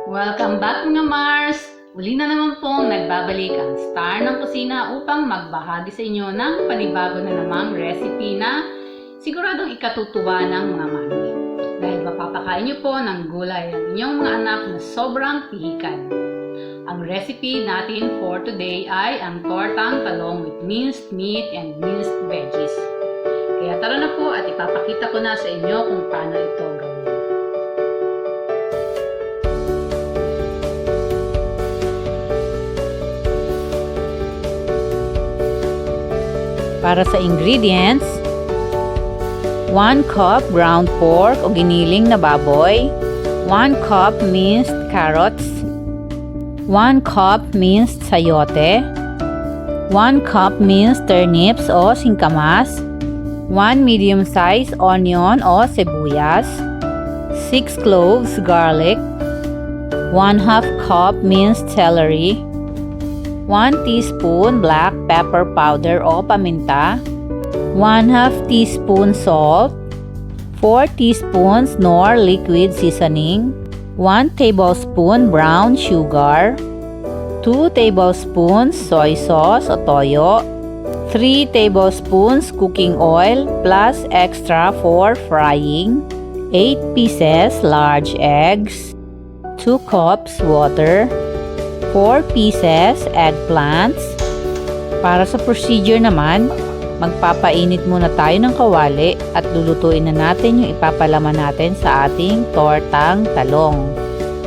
Welcome back mga Mars! Uli na naman pong nagbabalik ang star ng kusina upang magbahagi sa inyo ng panibago na namang recipe na siguradong ikatutuwa ng mga mami. Dahil mapapakain niyo po ng gulay ang inyong mga anak na sobrang pihikan. Ang recipe natin for today ay ang tortang talong with minced meat and minced veggies. Kaya tara na po at ipapakita ko na sa inyo kung paano ito gawin. Para sa ingredients, 1 cup ground pork o giniling na baboy, 1 cup minced carrots, 1 cup minced sayote, 1 cup minced turnips o singkamas, 1 medium-sized onion o sibuyas, 6 cloves garlic, 1/2 cup minced celery, 1 teaspoon black pepper powder o paminta, 1/2 teaspoon salt, 4 teaspoons Knorr liquid seasoning, 1 tablespoon brown sugar, 2 tablespoons soy sauce o toyo, 3 tablespoons cooking oil plus extra for frying, 8 pieces large eggs, 2 cups water, 4 pieces eggplants. Para sa procedure naman, magpapainit muna tayo ng kawali at lulutuin na natin yung ipapalaman natin sa ating tortang talong.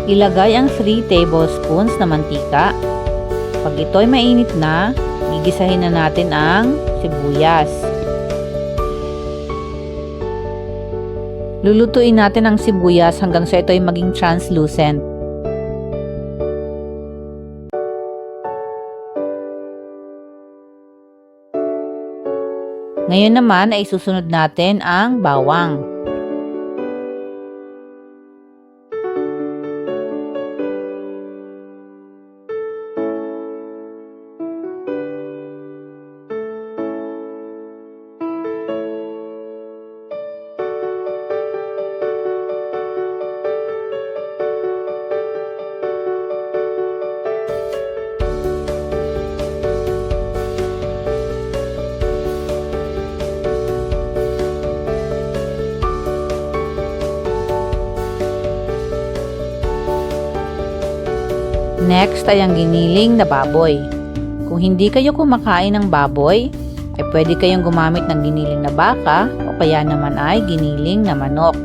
Ilagay ang 3 tablespoons na mantika. Pag ito'y mainit na, gigisahin na natin ang sibuyas. Lulutuin natin ang sibuyas hanggang sa ito'y maging translucent. Ngayon naman ay susunod natin ang bawang. Next ay ang giniling na baboy. Kung hindi kayo kumakain ng baboy, ay pwede kayong gumamit ng giniling na baka o kaya naman ay giniling na manok.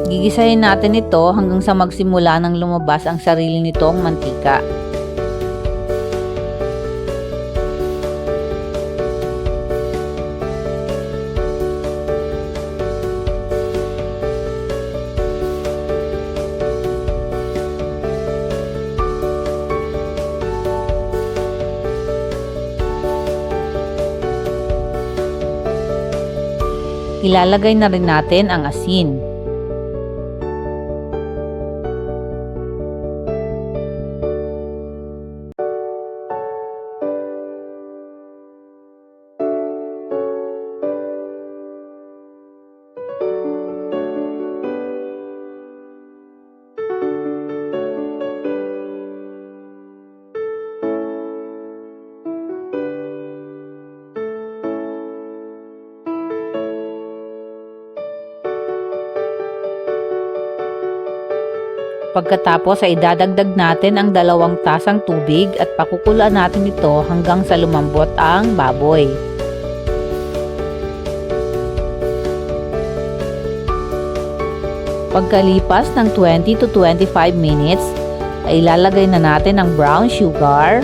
Gigisahin natin ito hanggang sa magsimula ng lumabas ang sarili nitong mantika. Ilalagay na rin natin ang asin. Pagkatapos ay idadagdag natin ang 2 tasang tubig at pakukulaan natin ito hanggang sa lumambot ang baboy. Pagkalipas ng 20 to 25 minutes, ay ilalagay na natin ang brown sugar,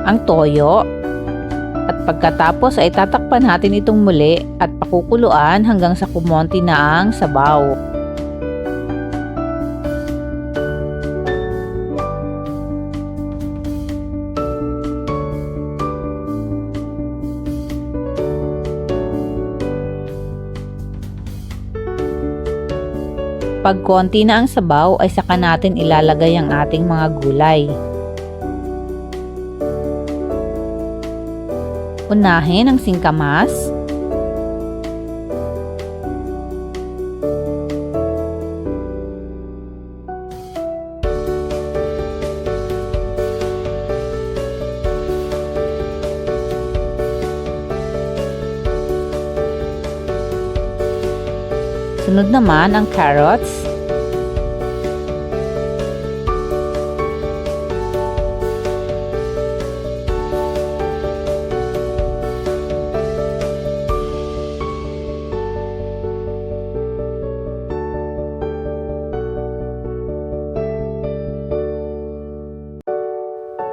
ang toyo, at Pagkatapos ay tatakpan natin itong muli at pakukuluan hanggang sa kumonti na ang sabaw. Pag konti na ang sabaw ay saka natin ilalagay ang ating mga gulay. Unahin ang singkamas. Sunod naman ang carrots.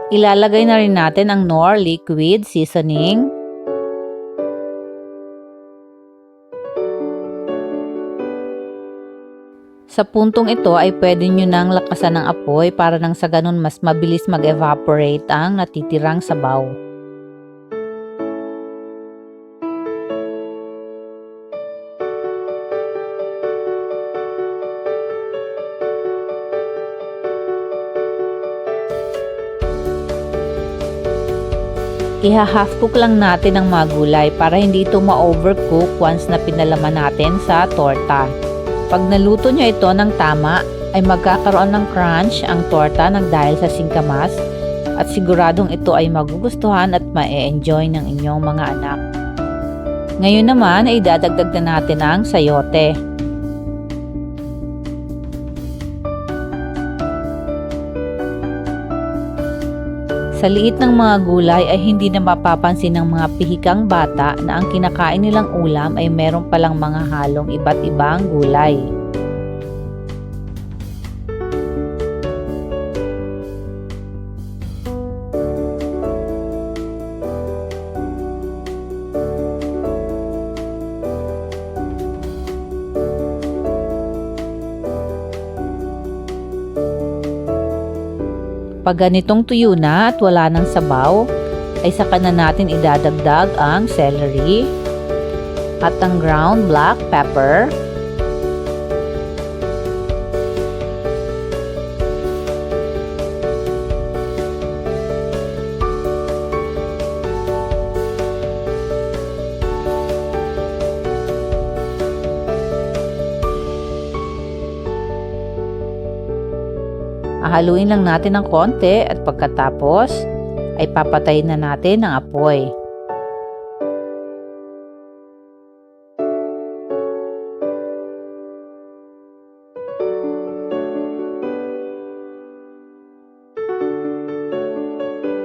Ilalagay na rin natin ang Knorr liquid seasoning. Sa puntong ito ay pwede nyo nang lakasan ng apoy para nang sa ganun mas mabilis mag-evaporate ang natitirang sabaw. Iha-half cook lang natin ang mga gulay para hindi ito ma-overcook once na pinalaman natin sa torta. Pag naluto nyo ito ng tama, ay magkakaroon ng crunch ang torta ng dahil sa singkamas at siguradong ito ay magugustuhan at ma-enjoy ng inyong mga anak. Ngayon naman ay dadagdag na natin ang sayote. Sa liit ng mga gulay ay hindi na mapapansin ng mga pihikang bata na ang kinakain nilang ulam ay meron palang mga halong iba't ibang gulay. Pag ganitong tuyo na at wala ng sabaw, ay saka na natin idadagdag ang celery at ang ground black pepper, haluin lang natin ng konti at pagkatapos ay papatayin na natin ang apoy.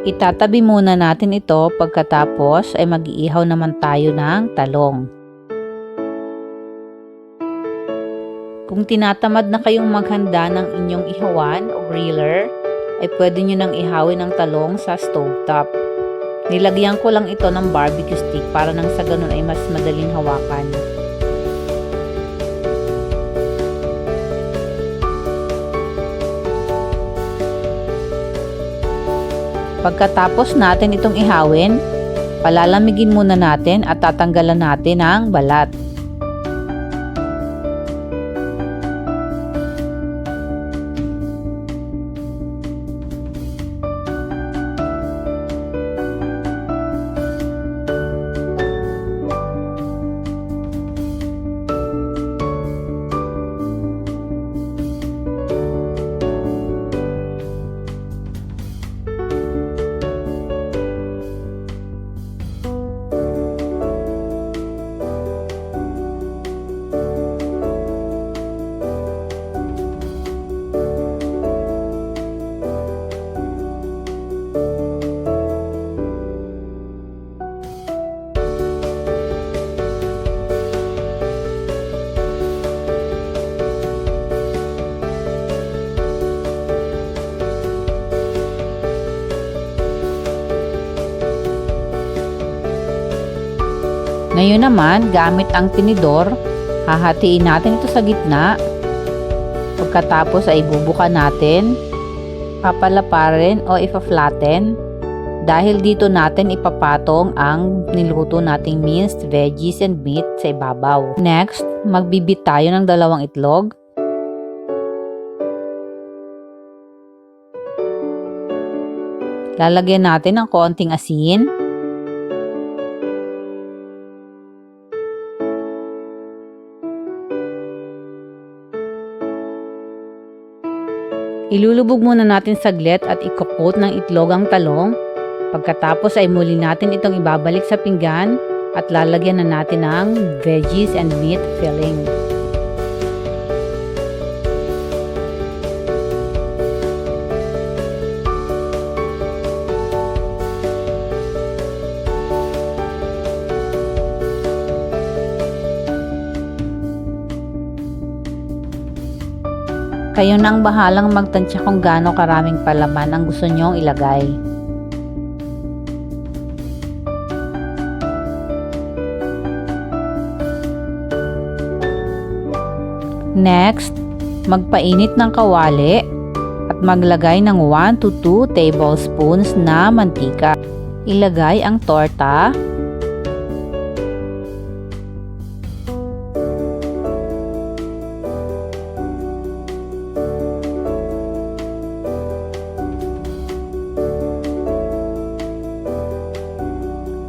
Itatabi muna natin ito pagkatapos ay mag-iihaw naman tayo ng talong. Kung tinatamad na kayong maghanda ng inyong ihawan o griller, ay pwede nyo nang ihawin ang talong sa stovetop. Nilagyan ko lang ito ng barbecue stick para nang sa ganun ay mas madaling hawakan. Pagkatapos natin itong ihawin, palalamigin muna natin at tatanggalan natin ang balat. Ngayon naman, gamit ang tinidor, hahatiin natin ito sa gitna. Pagkatapos ay ibubuka natin, papalaparin o ipa-flatten. Dahil dito natin ipapatong ang niluto nating minced veggies and meat sa ibabaw. Next, magbibit tayo ng 2 itlog. Lalagyan natin ng konting asin. Ilulubog muna natin saglit at i-coat ng itlog ang talong. Pagkatapos ay muli natin itong ibabalik sa pinggan at lalagyan na natin ng veggies and meat filling. Kayo nang bahalang magtansya kung gaano karaming palaman ang gusto nyong ilagay. Next, magpainit ng kawali at maglagay ng 1 to 2 tablespoons na mantika. Ilagay ang torta.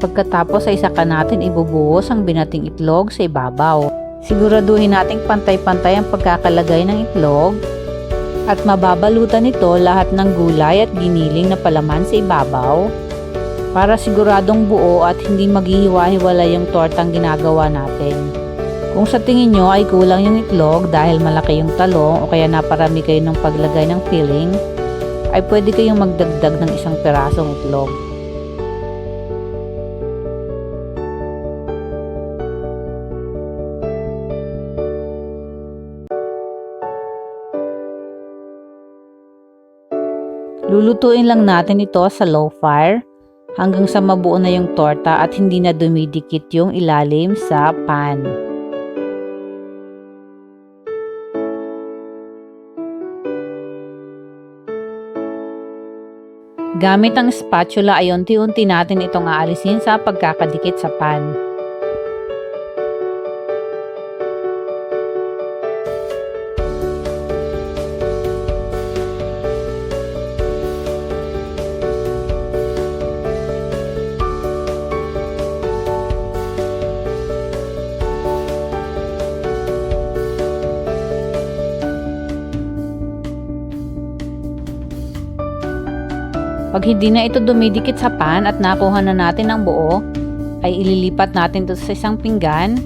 Pagkatapos ay saka natin ibubuhos ang binating itlog sa ibabaw. Siguraduhin nating pantay-pantay ang pagkakalagay ng itlog at mababalutan nito lahat ng gulay at giniling na palaman sa ibabaw para siguradong buo at hindi maghihiwa-hiwalay yung tortang ginagawa natin. Kung sa tingin nyo ay kulang yung itlog dahil malaki yung talong o kaya naparami kayo ng paglagay ng filling, ay pwede kayong magdagdag ng 1 pirasong itlog. Lulutuin lang natin ito sa low fire hanggang sa mabuo na yung torta at hindi na dumidikit yung ilalim sa pan. Gamit ang spatula ay unti-unti natin itong aalisin sa pagkakadikit sa pan. Pag hindi na ito dumidikit sa pan at nakuha na natin ang buo, ay ililipat natin ito sa isang pinggan.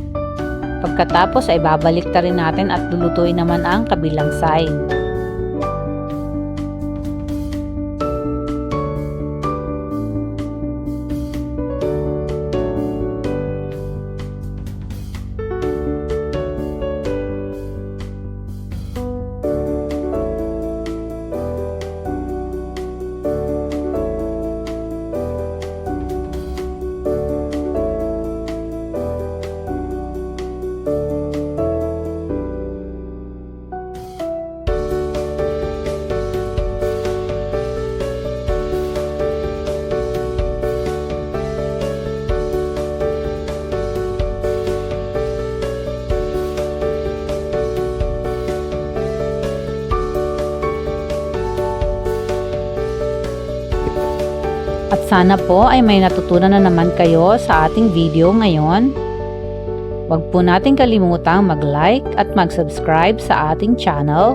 Pagkatapos ay babalik ta rin natin at lulutuin naman ang kabilang side. At sana po ay may natutunan na naman kayo sa ating video ngayon. Huwag po natin kalimutang mag-like at mag-subscribe sa ating channel.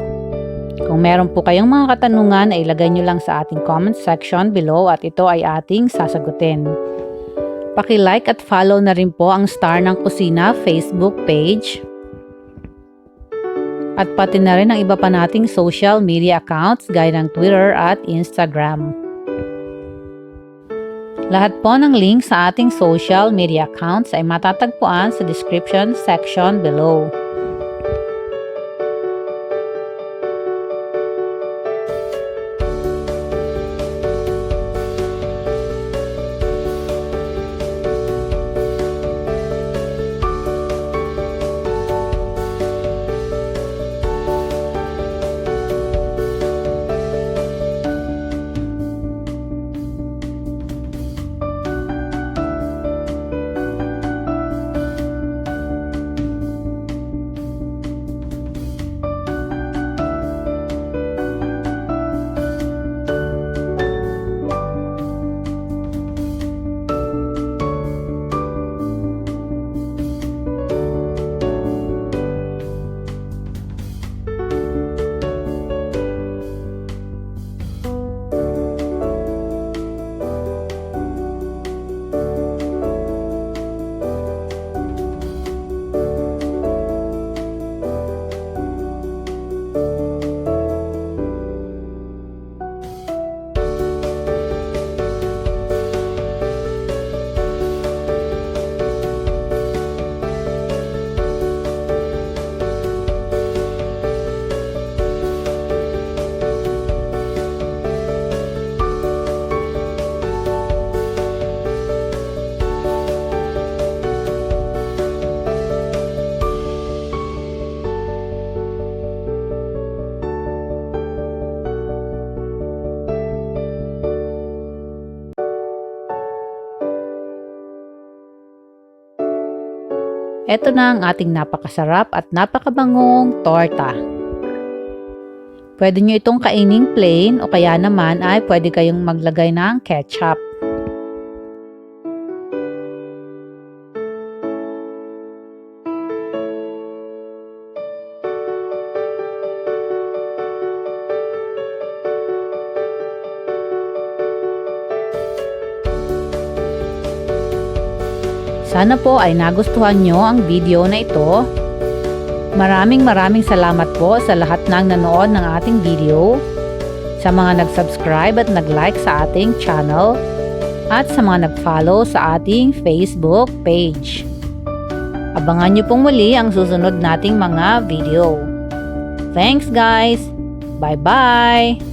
Kung meron po kayong mga katanungan ay ilagay nyo lang sa ating comment section below at ito ay ating sasagutin. Paki-like at follow na rin po ang Star ng Kusina Facebook page. At pati na rin ang iba pa nating social media accounts gaya ng Twitter at Instagram. Lahat po ng link sa ating social media accounts ay matatagpuan sa description section below. Ito na ang ating napakasarap at napakabangong torta. Pwede nyo itong kaining plain o kaya naman ay pwede kayong maglagay ng ketchup. Sana po ay nagustuhan nyo ang video na ito. Maraming salamat po sa lahat ng nanood ng ating video, sa mga nag-subscribe at nag-like sa ating channel, at sa mga nag-follow sa ating Facebook page. Abangan nyo pong muli ang susunod nating mga video. Thanks guys! Bye-bye!